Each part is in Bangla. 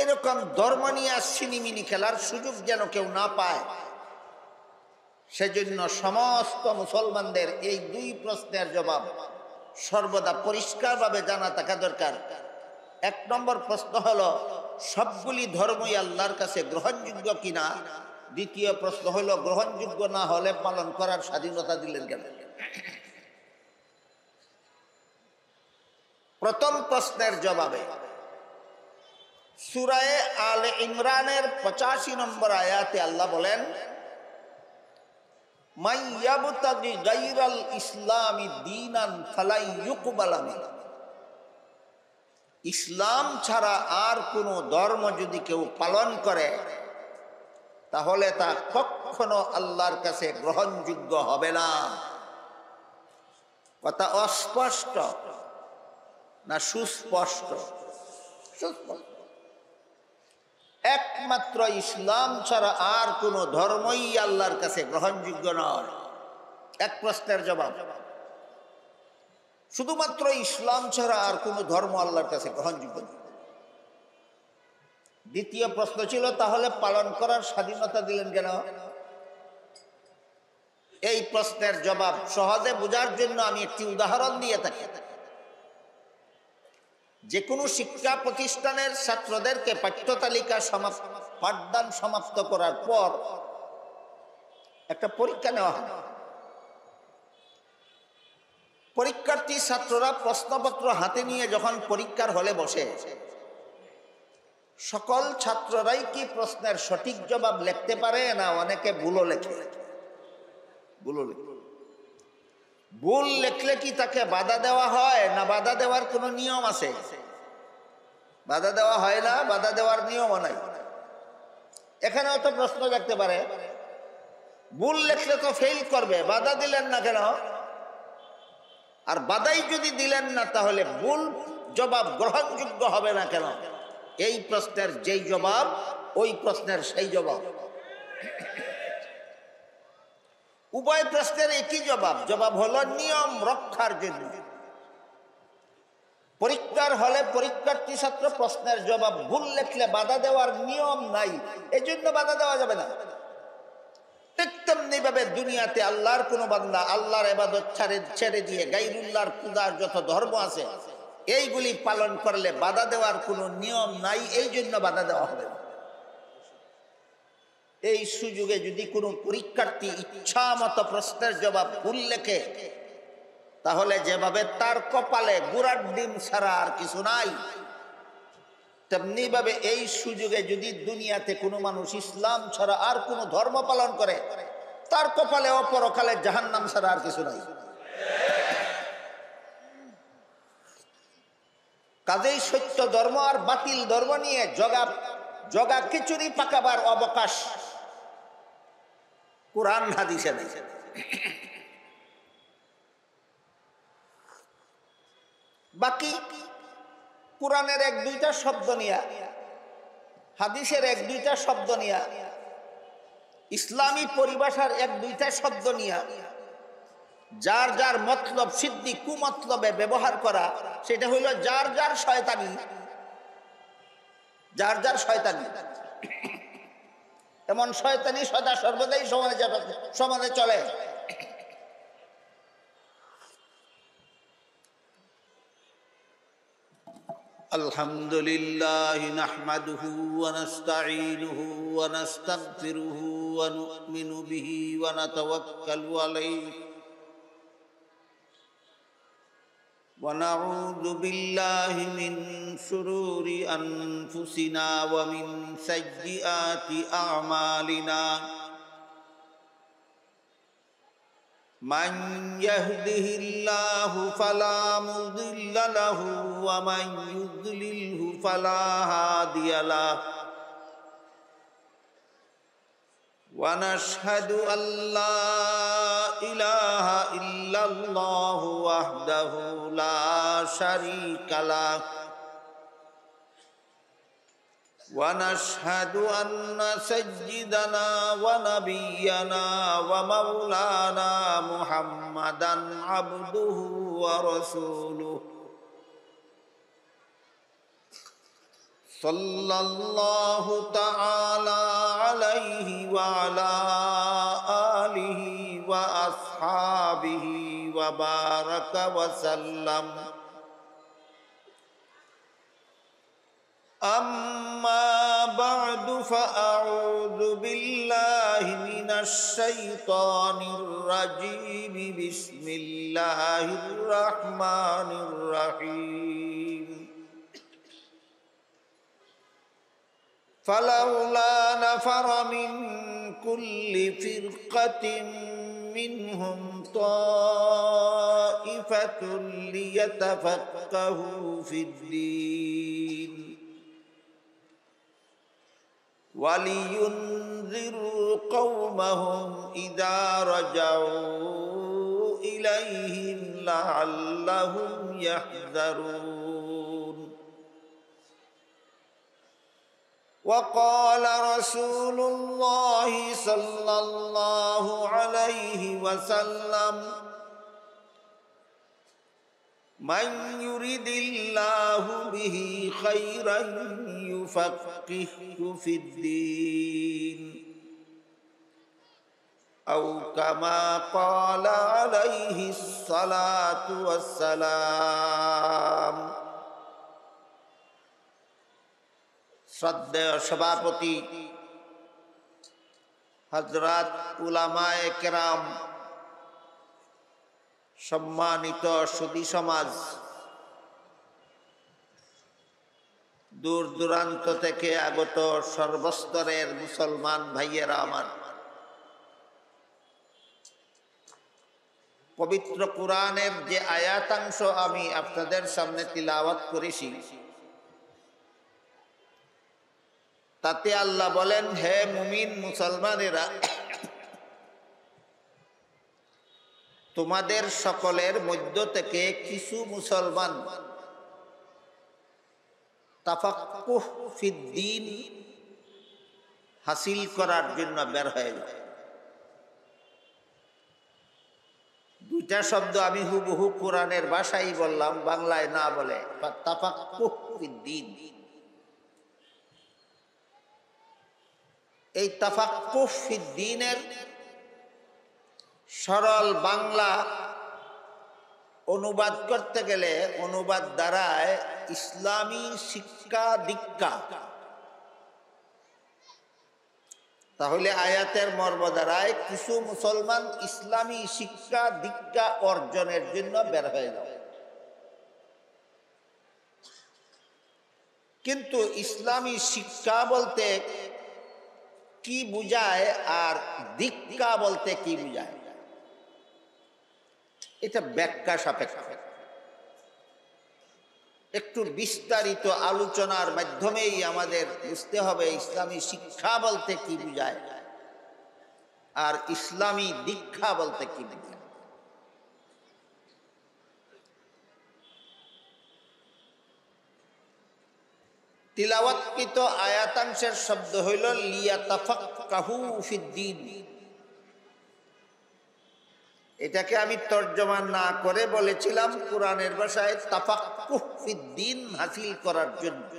এরকম ধর্ম নিয়ে ছিনিমিনি খেলার সুযোগ যেন কেউ না পায়, সেজন্য সমস্ত মুসলমানদের এই দুই প্রশ্নের জবাব সর্বদা পরিষ্কারভাবে জানা থাকা দরকার। এক নম্বর প্রশ্ন হলো, সবগুলি ধর্মই আল্লাহর কাছে গ্রহণযোগ্য কিনা। দ্বিতীয় প্রশ্ন হলো, গ্রহণযোগ্য না হলে পালন করার স্বাধীনতা দিলেন কেন? প্রথম প্রশ্নের জবাবে সূরা আলে ইমরানের 85 নম্বর আয়াতে আল্লাহ বলেন, মাইয়াবতাগি গায়রাল ইসলামি দীনান ফালাই ইউকবালা মিনহু। ইসলাম ছাড়া আর কোনো ধর্ম যদি কেউ পালন করে তাহলে তা কখনো আল্লাহর কাছে গ্রহণযোগ্য হবে না। কথা অস্পষ্ট না সুস্পষ্ট? সুস্পষ্ট। একমাত্র ইসলাম ছাড়া আর কোনো ধর্মই আল্লাহর কাছে গ্রহণযোগ্য নয়। এক প্রশ্নের জবাব, শুধুমাত্র ইসলাম ছাড়া আর কোনো ধর্ম আল্লাহর কাছে গ্রহণযোগ্য নয়। দ্বিতীয় প্রশ্ন ছিল, তাহলে পালন করার স্বাধীনতা দিলেন কেন? এই প্রশ্নের জবাব সহজে বোঝার জন্য আমি একটি উদাহরণ দিয়ে থাকি। যে কোনো শিক্ষা প্রতিষ্ঠানের ছাত্রদেরকে পাঠ্যতালিকা পাঠদান সমাপ্ত করার পর একটা পরীক্ষা নেওয়া হয়। পরীক্ষার্থী ছাত্ররা প্রশ্নপত্র হাতে নিয়ে যখন পরীক্ষার হলে বসে, সকল ছাত্ররাই কি প্রশ্নের সঠিক জবাব লিখতে পারে? না অনেকে ভুলও লেখে? ভুল লিখলে কি তাকে বাধা দেওয়া হয়? না বাধা দেওয়ার কোনো নিয়ম আছে? বাধা দেওয়া হয় না, বাধা দেওয়ার নিয়মও নাই। এখানেও তো প্রশ্ন থাকতে পারে, ভুল লিখলে তো ফেল করবে, বাধা দিলেন না কেন? আর বাধাই যদি দিলেন না তাহলে ভুল জবাব গ্রহণযোগ্য হবে না কেন? এই প্রশ্নের যেই জবাব ওই প্রশ্নের সেই জবাব। উভয় প্রশ্নের একই জবাব। জবাব হলো নিয়ম রক্ষার জন্য। পরীক্ষার হলে পরীক্ষার্থী ছাত্র প্রশ্নের জবাব ভুল লিখলে বাধা দেওয়ার নিয়ম নাই, এজন্য বাধা দেওয়া যাবে না। ঠিক তেমনি ভাবে দুনিয়াতে আল্লাহর কোন বান্দা আল্লাহর ইবাদত ছেড়ে দিয়ে গায়রুল্লাহর পূজার যত ধর্ম আছে এইগুলি পালন করলে বাধা দেওয়ার কোনো নিয়ম নাই, এই জন্য বাধা দেওয়া হবে না। এই সুযোগে যদি কোনো পরীক্ষার্থী ইচ্ছা মতো প্রশ্নের জবাব ভুল লেখে, তাহলে যেভাবে তার কপালে গুড়ার ডিম ছাড়া আর কিছু নাই, তেমনি ভাবে এই সুযোগে যদি দুনিয়াতে কোনো মানুষ ইসলাম ছাড়া আর কোনো ধর্ম পালন করে, তার কপালে অপরকালে জাহান্নাম ছাড়া আর কিছু নাই। কাজেই সত্য ধর্ম আর বাতিল ধর্ম নিয়ে জগা খিচুড়ি পাকাবার অবকাশ কুরআন হাদিসে নেই। বাকি কুরআনের এক দুইটা শব্দ নিয়া, হাদিসের এক দুইটা শব্দ নিয়া, ইসলামী পরিভাষার এক দুইটা শব্দ নিয়া যার যার মতলব সিদ্ধি কুমতলবে ব্যবহার করা, সেটা হইল যার যার শয়তানি। যার যার শয়তানি। এমন শয়তানি সদা সর্বদাই সমাজে চলে। আলহামদুলিল্লাহ নাহমাদুহু ওয়া নাস্তাঈনুহু ওয়া নাস্তাগফিরুহু ওয়া নু'মিনু বিহি ওয়া নাতাওয়াক্কালু আলাইহি ওয়া নাউযু বিল্লাহি মিন শুরুরি আনফুসিনা ওয়া মিন সাইয়্যিআতি আ'মালিনা। মান ইয়াহদিহিল্লাহু ফালা মুদিল্লা লাহু ওয়া মান ইউদ্লিলহু ফালা হাদিয়া লাহু। ওয়া নাশহাদু আল্লা ইলাহা ইল্লাল্লাহু ওয়াহদাহু লা শারীকা লাহু ওয়া নাশহাদু আন্না সাইয়্যিদানা ওয়া নাবিয়্যানা ওয়া মাওলানা মুহাম্মাদান আবদুহু ওয়া রাসূলুহু সাল্লাল্লাহু তাআলা আলাইহি ওয়া আলা আলিহি ওয়া আসহাবিহি ওয়া বারাকা ওয়া সাল্লাম। أما بعد فأعوذ بالله من الشيطان الرجيم. بسم الله الرحمن الرحيم. فلولا نفر من كل فرقة منهم طائفة ليتفقهوا في الدين وَلِيُنذِرُوا قَوْمَهُمْ إِذَا رَجَعُوا إِلَيْهِمْ لَعَلَّهُمْ يَحْذَرُونَ. وَقَالَ رَسُولُ اللَّهِ صَلَّى اللَّهُ عَلَيْهِ وَسَلَّمَ: مَنْ يُرِدِ اللَّهُ بِهِ خَيْرًا يُفَقِّهْهُ فِي الدِّينِ، أو كما قال عليه الصلاة والسلام. শ্রদ্ধেয় সভাপতি হযরত উলামায়ে কেরাম, সম্মানিত সুধী সমাজ, দূর দূরান্ত থেকে আগত সর্বস্তরের মুসলমান ভাইয়েরা আমার, পবিত্র কুরআনের যে আয়াতাংশ আমি আপনাদের সামনে তিলাওয়াত করেছি, তাতে আল্লাহ বলেন, হে মুমিন মুসলমানেরা, তোমাদের সকলের মধ্য থেকে কিছু মুসলমান তাফাক্কুহ ফিদ্দীন হাসিল করার জন্য বের হয়ে যায়। দুইটা শব্দ আমি হুবহু কোরআনের ভাষায় বললাম, বাংলায় না বলে। তাফাক্কুহ ফিদ্দীন, এই তাফাক্কুহ ফিদ্দীনের সরল বাংলা অনুবাদ করতে গেলে অনুবাদ দ্বারায় ইসলামী শিক্ষা দীক্ষা। তাহলে আয়াতের মর্ম দ্বারায় কিছু মুসলমান ইসলামী শিক্ষা দীক্ষা অর্জনের জন্য বের হয়ে যাবে। কিন্তু ইসলামী শিক্ষা বলতে কি বুঝায় আর দীক্ষা বলতে কি বুঝায়, এটা ব্যাখ্যা সাপেক্ষ। একটু বিস্তারিত আলোচনার মাধ্যমেই আমাদের বুঝতে হবে ইসলামী শিক্ষা বলতে কি বুঝায় আর ইসলামী দীক্ষা বলতে কি বুঝায়। তিলাওয়াতকৃত আয়াতাংশের শব্দ হইল লিয়াতাফাক্কাহু ফিদ্দীন। এটাকে আমি তর্জমা না করে বলেছিলাম কোরআনের ভাষায় তাফাক্কুহ ফিদ্দীন হাসিল করার জন্য।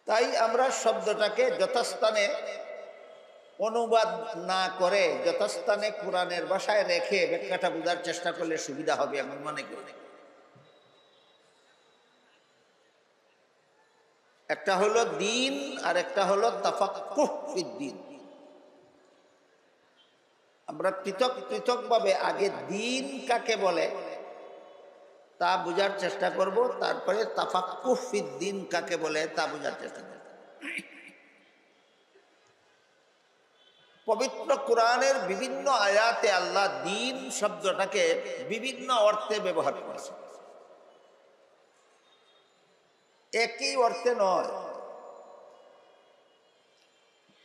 তাই আমরা শব্দটাকে যথাস্থানে অনুবাদ না করে যথাস্থানে কোরআনের ভাষায় রেখে ব্যাখ্যাটা বোঝার চেষ্টা করলে সুবিধা হবে আমি মনে করি। একটা হলো দিন আর একটা হলো তাফাক্কুহ ফিদ্দীন। আমরা পৃথক পৃথক ভাবে আগে দিন কাকে বলে তা বোঝার চেষ্টা করব, তারপরে তাফাক্কুহ ফিদ্দীন কাকে বলে তা বোঝার চেষ্টা করব। পবিত্র কোরআনের বিভিন্ন আয়াতে আল্লাহ দিন শব্দটাকে বিভিন্ন অর্থে ব্যবহার করেছে, একই অর্থে নয়।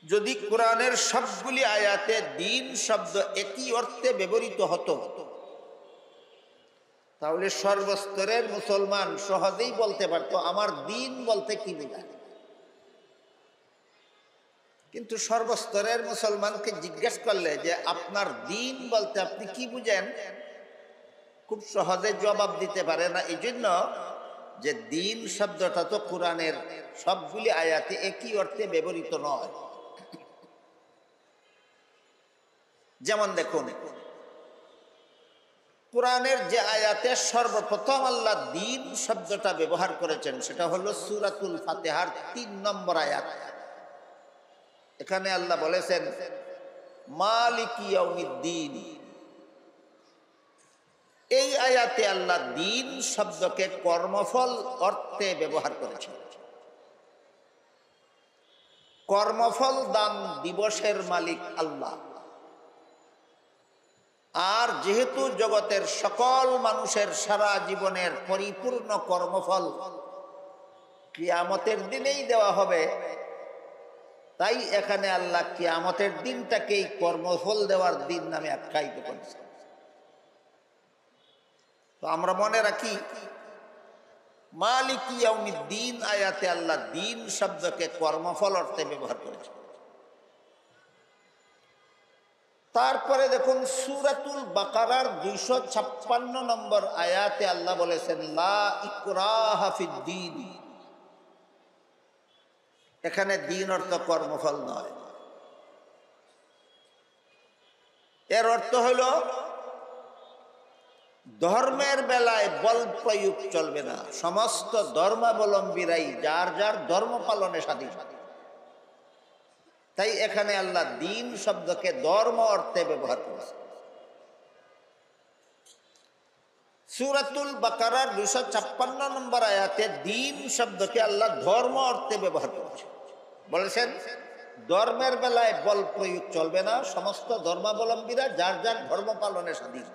যদি কোরআনের সবগুলি আয়াতে দিন শব্দ একই অর্থে ব্যবহৃত হতো, তাহলে সর্বস্তরের মুসলমান সহজেই বলতে পারতো আমার দিন বলতে কি বোঝায়। কিন্তু সর্বস্তরের মুসলমানকে জিজ্ঞেস করলে যে আপনার দিন বলতে আপনি কি বুঝেন, খুব সহজে জবাব দিতে পারে না। এই জন্য যে দিন শব্দটা তো কোরআনের সবগুলি আয়াতে একই অর্থে ব্যবহৃত নয়। যেমন দেখুন, কোরআনের যে আয়াতে সর্বপ্রথম আল্লাহ দিন শব্দটা ব্যবহার করেছেন সেটা হলো সূরাতুল ফাতিহার ৩ নম্বর আয়াত। এখানে আল্লাহ বলেছেন মালিকি ইয়াউমিদ্দিন। এই আয়াতে আল্লাহ দিন শব্দকে কর্মফল অর্থে ব্যবহার করেছেন। কর্মফল দান দিবসের মালিক আল্লাহ। আর যেহেতু জগতের সকল মানুষের সারা জীবনের পরিপূর্ণ কর্মফল কিয়ামতের দিনেই দেওয়া হবে, তাই এখানে আল্লাহ কিয়ামতের দিনটাকেই কর্মফল দেওয়ার দিন নামে আখ্যায়িত করেছেন। তো আমরা মনে রাখি মালিকি ইয়াউমিদ্দিন আয়াতে আল্লাহ দিন শব্দকে কর্মফল অর্থে ব্যবহার করেছেন। তারপরে দেখুন সূরাতুল বাকারার 256 নম্বর আয়াতে আল্লাহ বলেছেন লা ইকরাহা ফিদ্দীন। এখানে দিন অর্থ কর্মফল নয়, এর অর্থ হইল ধর্মের বেলায় বল প্রয়োগ চলবে না, সমস্ত ধর্মাবলম্বীরাই যার যার ধর্ম পালনে স্বাধীন। তাই এখানে আল্লাহ দিন শব্দকে ধর্ম অর্থে ব্যবহার করেছে। সূরাতুল বাকারার 256 নম্বর আয়াতে দিন শব্দকে আল্লাহ ধর্ম অর্থে ব্যবহার করেছে। বলেছেন ধর্মের বেলায় বল প্রয়োগ চলবে না, সমস্ত ধর্মাবলম্বীরা যার যার ধর্ম পালনে স্বাধীন।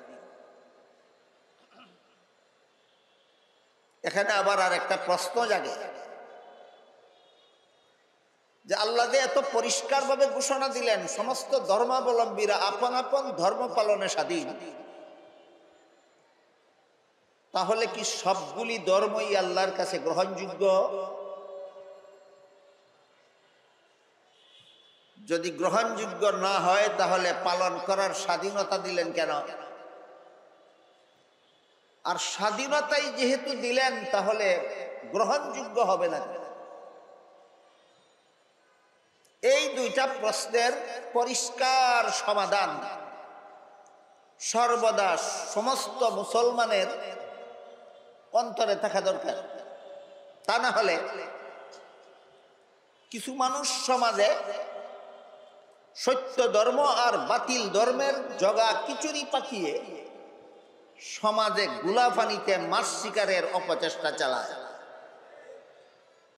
এখানে আবার আর একটা প্রশ্ন জাগে যে আল্লাহ যে এত পরিষ্কারভাবে ঘোষণা দিলেন সমস্ত ধর্মাবলম্বীরা আপন আপন ধর্ম পালনে স্বাধীন, তাহলে কি সবগুলি ধর্মই আল্লাহর কাছে গ্রহণযোগ্য? যদি গ্রহণযোগ্য না হয় তাহলে পালন করার স্বাধীনতা দিলেন কেন? আর স্বাধীনতাই যেহেতু দিলেন তাহলে গ্রহণযোগ্য হবে না। এই দুইটা প্রশ্নের পরিষ্কার সমাধান সর্বদা সমস্ত মুসলমানের অন্তরে থাকা দরকার। তা না হলে কিছু মানুষ সমাজে সত্য ধর্ম আর বাতিল ধর্মের জগা খিচুড়ি পাকিয়ে সমাজে গুলাফানিতে মাছ শিকারের অপচেষ্টা চালায়।